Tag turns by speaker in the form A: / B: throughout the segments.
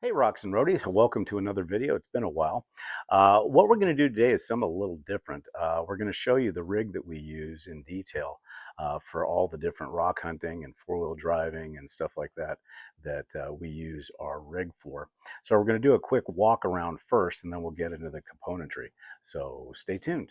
A: Hey Rocks and Roadies, welcome to another video. It's been a while. What we're going to do today is something a little different. We're going to show you the rig that we use in detail for all the different rock hunting and four-wheel driving and stuff like that we use our rig for. So we're going to do a quick walk around first and then we'll get into the componentry. So stay tuned.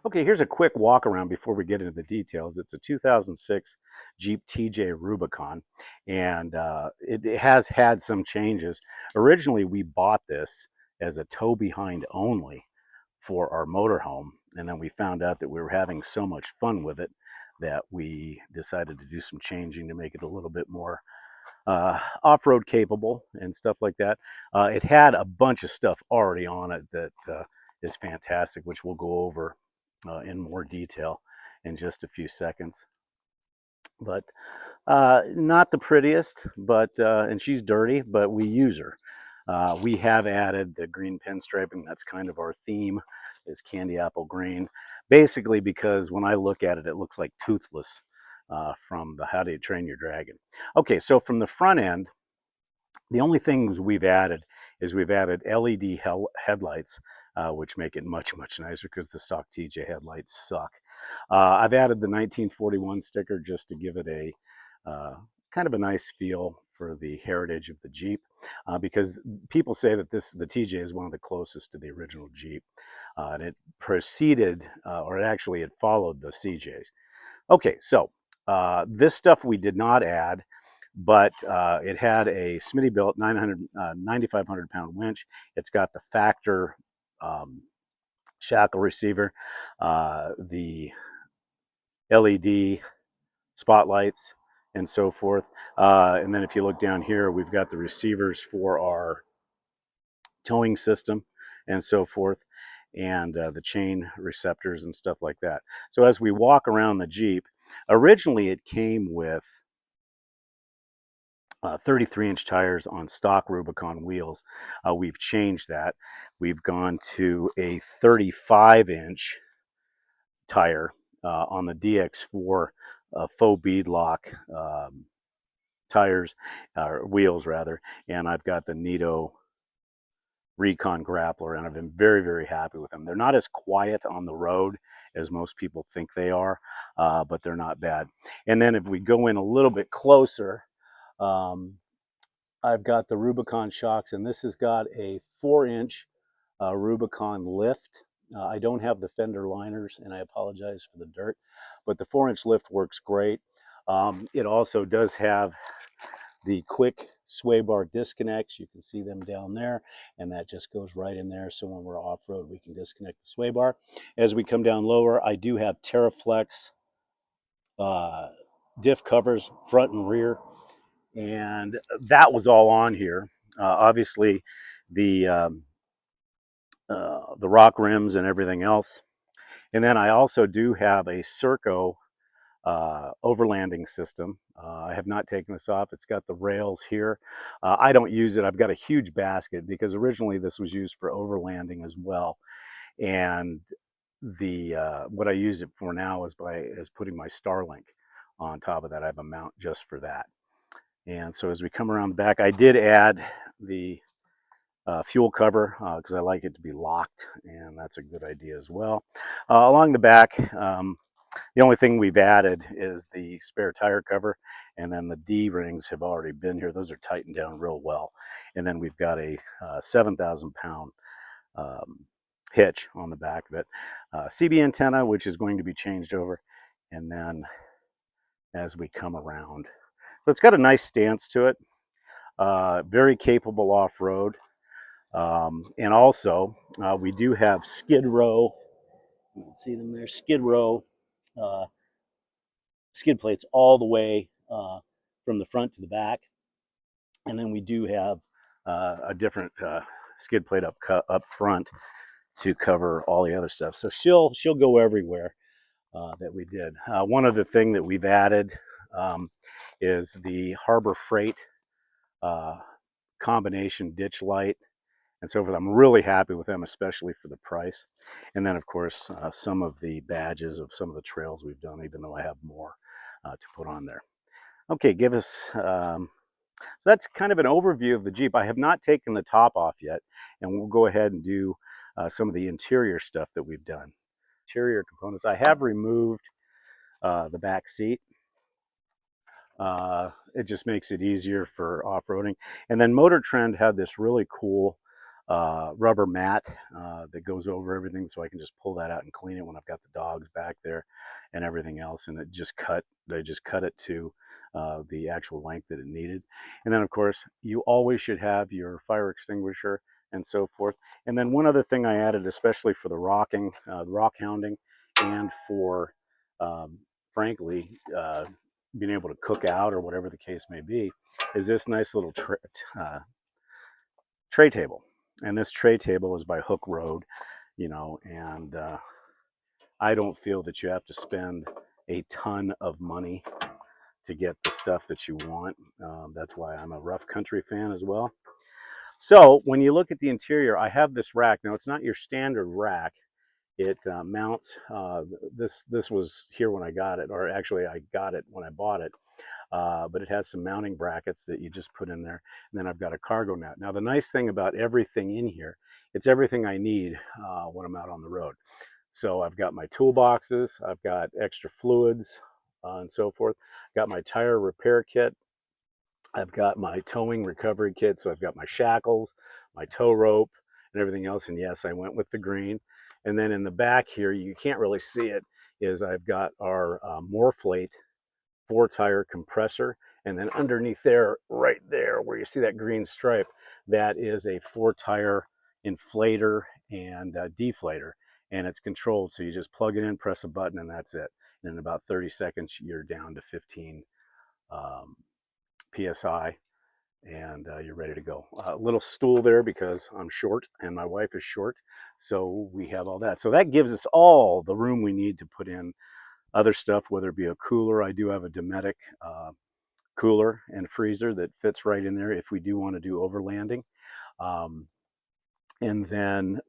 A: Okay, here's a quick walk around before we get into the details. It's a 2006 Jeep TJ Rubicon, and it has had some changes. Originally, we bought this as a tow behind only for our motorhome, and then we found out that we were having so much fun with it that we decided to do some changing to make it a little bit more off-road capable and stuff like that. It had a bunch of stuff already on it that is fantastic, which we'll go over in more detail in just a few seconds. But not the prettiest, but and she's dirty, but we use her. We have added the green pinstriping. That's kind of our theme, is candy apple green. Basically because when I look at it, it looks like Toothless from the How to Train Your Dragon. Okay, so from the front end, the only things we've added is we've added LED headlights, which make it much, much nicer because the stock TJ headlights suck. I've added the 1941 sticker just to give it a kind of a nice feel for the heritage of the Jeep, because people say that the TJ is one of the closest to the original Jeep, and it preceded, or it followed the CJs. Okay, so this stuff we did not add, but it had a Smitty-built 9,500 pound winch. It's got the Factor shackle receiver, the LED spotlights, and so forth. And then if you look down here, we've got the receivers for our towing system and so forth, and the chain receptors and stuff like that. So as we walk around the Jeep, originally it came with 33-inch tires on stock Rubicon wheels. We've changed that. We've gone to a 35-inch tire on the DX4 faux beadlock tires, wheels rather, and I've got the Nito Recon Grappler, and I've been very, very happy with them. They're not as quiet on the road as most people think they are, but they're not bad. And then if we go in a little bit closer, I've got the Rubicon shocks, and this has got a 4-inch Rubicon lift. I don't have the fender liners, and I apologize for the dirt, but the 4-inch lift works great. It also does have the quick sway bar disconnects. You can see them down there, and that just goes right in there. So when we're off-road, we can disconnect the sway bar. As we come down lower, I do have TerraFlex diff covers, front and rear, and that was all on here. Obviously, the rock rims and everything else. And then I also do have a Serco overlanding system. I have not taken this off. It's got the rails here. I don't use it. I've got a huge basket because originally this was used for overlanding as well. And the what I use it for now is putting my Starlink on top of that. I have a mount just for that. And so as we come around the back, I did add the fuel cover because I like it to be locked, and that's a good idea as well. Along the back, the only thing we've added is the spare tire cover, and then the D-rings have already been here. Those are tightened down real well. And then we've got a 7,000 pound hitch on the back of it. CB antenna, which is going to be changed over. And then as we come around, so it's got a nice stance to it, very capable off-road. And also, we do have skid row. You can see them there, skid row skid plates all the way from the front to the back. And then we do have a different skid plate up front to cover all the other stuff. So she'll go everywhere that we did. One other thing that we've added is the Harbor Freight combination ditch light. and so forth. I'm really happy with them, especially for the price. And then, of course, some of the badges of some of the trails we've done, even though I have more to put on there. Okay, give us, so that's kind of an overview of the Jeep. I have not taken the top off yet, and we'll go ahead and do some of the interior stuff that we've done. Interior components, I have removed the back seat. It just makes it easier for off-roading. And then Motor Trend had this really cool rubber mat that goes over everything, so I can just pull that out and clean it when I've got the dogs back there and everything else. And they just cut it to the actual length that it needed. And then, of course, you always should have your fire extinguisher and so forth. And then one other thing I added, especially for the rock hounding, and for frankly, being able to cook out or whatever the case may be, is this nice little tray table. And this tray table is by Hook Road, and I don't feel that you have to spend a ton of money to get the stuff that you want. That's why I'm a Rough Country fan as well. So when you look at the interior, I have this rack. Now, it's not your standard rack. It mounts, this was here when I got it, or actually I got it when I bought it. But it has some mounting brackets that you just put in there. And then I've got a cargo net. Now, the nice thing about everything in here, it's everything I need when I'm out on the road. So I've got my toolboxes, I've got extra fluids and so forth. Got my tire repair kit. I've got my towing recovery kit. So I've got my shackles, my tow rope, and everything else. And yes, I went with the green. And then in the back here, you can't really see it, is I've got our Morphlate 4-tire compressor, and then underneath there, right there where you see that green stripe, that is a 4-tire inflator and deflator, and it's controlled. So you just plug it in, press a button, and that's it. And in about 30 seconds, you're down to 15 psi, and you're ready to go. A little stool there because I'm short and my wife is short, so we have all that. So that gives us all the room we need to put in other stuff, whether it be a cooler. I do have a Dometic cooler and freezer that fits right in there if we do want to do overlanding. And then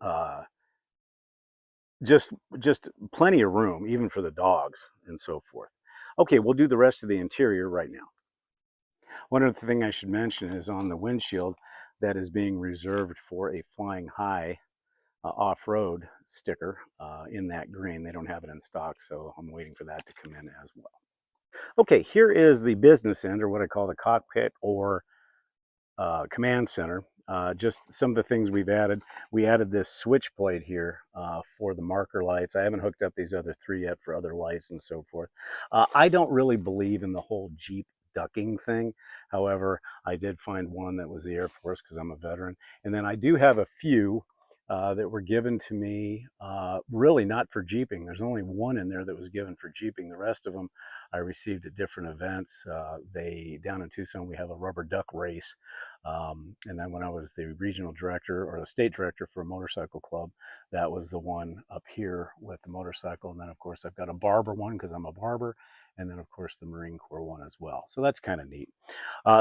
A: just plenty of room, even for the dogs and so forth. Okay, we'll do the rest of the interior right now. One other thing I should mention is on the windshield, that is being reserved for a Flying High off-road sticker in that green. They don't have it in stock, so I'm waiting for that to come in as well. Okay, here is the business end, or what I call the cockpit or command center. Just some of the things we've added. We added this switch plate here for the marker lights. I haven't hooked up these other 3 yet for other lights and so forth. I don't really believe in the whole Jeep ducking thing. However, I did find one that was the Air Force because I'm a veteran. And then I do have a few that were given to me, really not for Jeeping. There's only one in there that was given for Jeeping. The rest of them I received at different events. Down in Tucson, we have a rubber duck race. And then when I was the regional director or the state director for a motorcycle club, that was the one up here with the motorcycle. And then, of course, I've got a barber one because I'm a barber. And then, of course, the Marine Corps one as well. So that's kind of neat.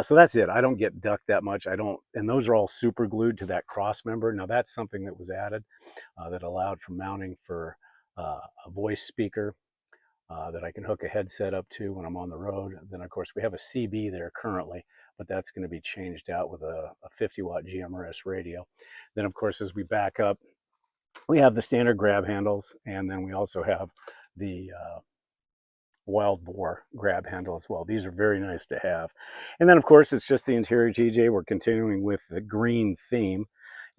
A: So that's it. I don't get ducked that much. I don't, and those are all super glued to that cross member. Now that's something that was added that allowed for mounting for a voice speaker that I can hook a headset up to when I'm on the road. Then, of course, we have a CB there currently, but that's going to be changed out with a 50-watt GMRS radio. Then, of course, as we back up, we have the standard grab handles, and then we also have the Wild Boar grab handle as well. These are very nice to have. And then, of course, it's just the interior, TJ. We're continuing with the green theme,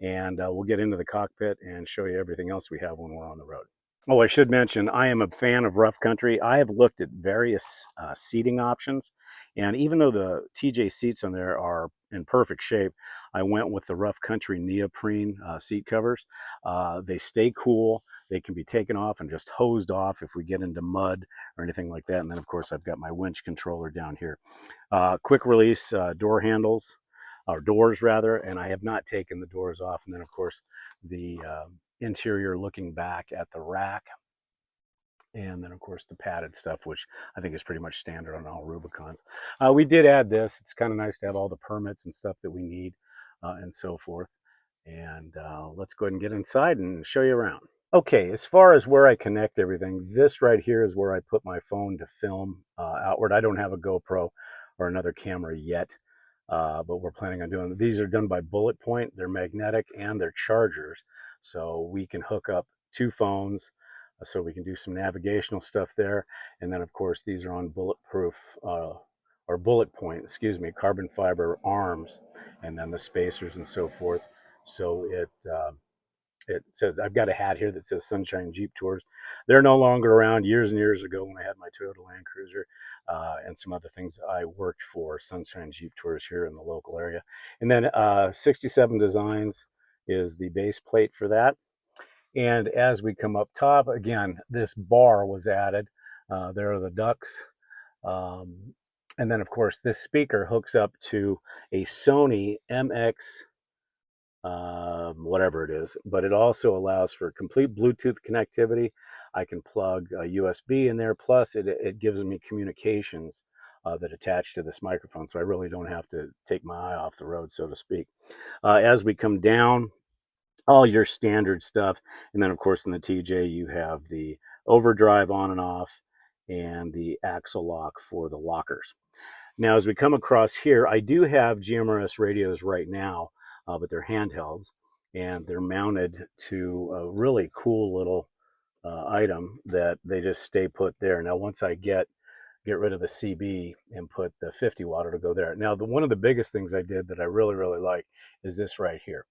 A: and we'll get into the cockpit and show you everything else we have when we're on the road. Oh, I should mention, I am a fan of Rough Country. I have looked at various seating options, and even though the TJ seats on there are in perfect shape, I went with the Rough Country neoprene seat covers. They stay cool. They can be taken off and just hosed off if we get into mud or anything like that. And then, of course, I've got my winch controller down here. Quick release door handles, or doors rather, and I have not taken the doors off. And then, of course, the interior looking back at the rack, and then of course the padded stuff, which I think is pretty much standard on all Rubicons. We did add this. It's kind of nice to have all the permits and stuff that we need and so forth. And let's go ahead and get inside and show you around. Okay, as far as where I connect everything, this right here is where I put my phone to film outward. I don't have a GoPro or another camera yet, but we're planning on doing. These are done by Bullet Point. They're magnetic and they're chargers, so we can hook up two phones, so we can do some navigational stuff there. And then, of course, these are on bulletproof or Bullet Point, excuse me, carbon fiber arms, and then the spacers and so forth. So it says, I've got a hat here that says Sunshine Jeep Tours. They're no longer around. Years and years ago, when I had my Toyota Land Cruiser and some other things, I worked for Sunshine Jeep Tours here in the local area. And then 67 Designs is the base plate for that. And as we come up top, again, this bar was added. There are the ducts. Um, and then, of course, this speaker hooks up to a Sony MX whatever it is, but it also allows for complete Bluetooth connectivity. I can plug a USB in there, plus it gives me communications that attach to this microphone, so I really don't have to take my eye off the road, so to speak. As we come down, all your standard stuff, and then of course in the TJ you have the overdrive on and off, and the axle lock for the lockers. Now, as we come across here, I do have GMRS radios right now, but they're handhelds, and they're mounted to a really cool little item that they just stay put there. Now, once I get rid of the CB and put the 50 watt to go there. Now, one of the biggest things I did that I really, really like is this right here.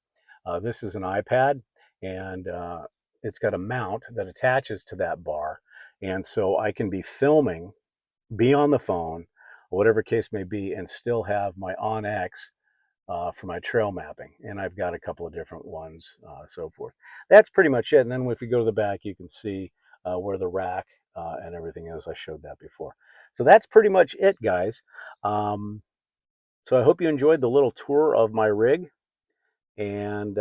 A: This is an iPad, and it's got a mount that attaches to that bar, and so I can be filming, be on the phone, whatever case may be, and still have my OnX for my trail mapping. And I've got a couple of different ones, so forth. That's pretty much it. And then if you go to the back, you can see where the rack and everything is. I showed that before. So that's pretty much it, guys. So I hope you enjoyed the little tour of my rig, and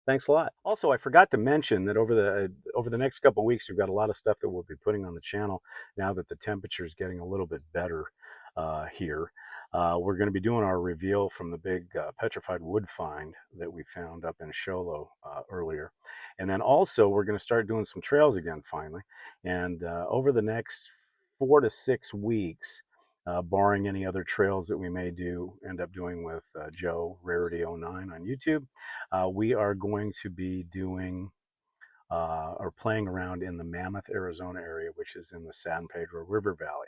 A: thanks a lot. Also, I forgot to mention that over the next couple of weeks, we've got a lot of stuff that we'll be putting on the channel now that the temperature is getting a little bit better here. We're going to be doing our reveal from the big petrified wood find that we found up in Sholo earlier. And then also, we're going to start doing some trails again finally. And over the next 4 to 6 weeks, barring any other trails that we may end up doing with Joe Rarity09 on YouTube, we are going to be doing or playing around in the Mammoth, Arizona area, which is in the San Pedro River Valley.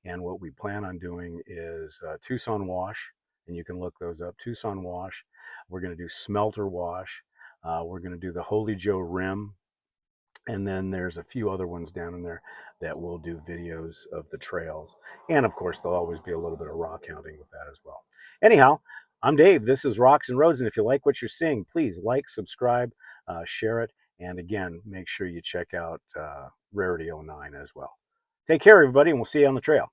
A: And what we plan on doing is Tucson Wash, and you can look those up. Tucson Wash. We're going to do Smelter Wash. We're going to do the Holy Joe Rim. And then there's a few other ones down in there that will do videos of the trails. And of course, there'll always be a little bit of rock hounding with that as well. Anyhow, I'm Dave. This is Rocks and Roads. And if you like what you're seeing, please like, subscribe, share it. And again, make sure you check out Rarity09 as well. Take care, everybody, and we'll see you on the trail.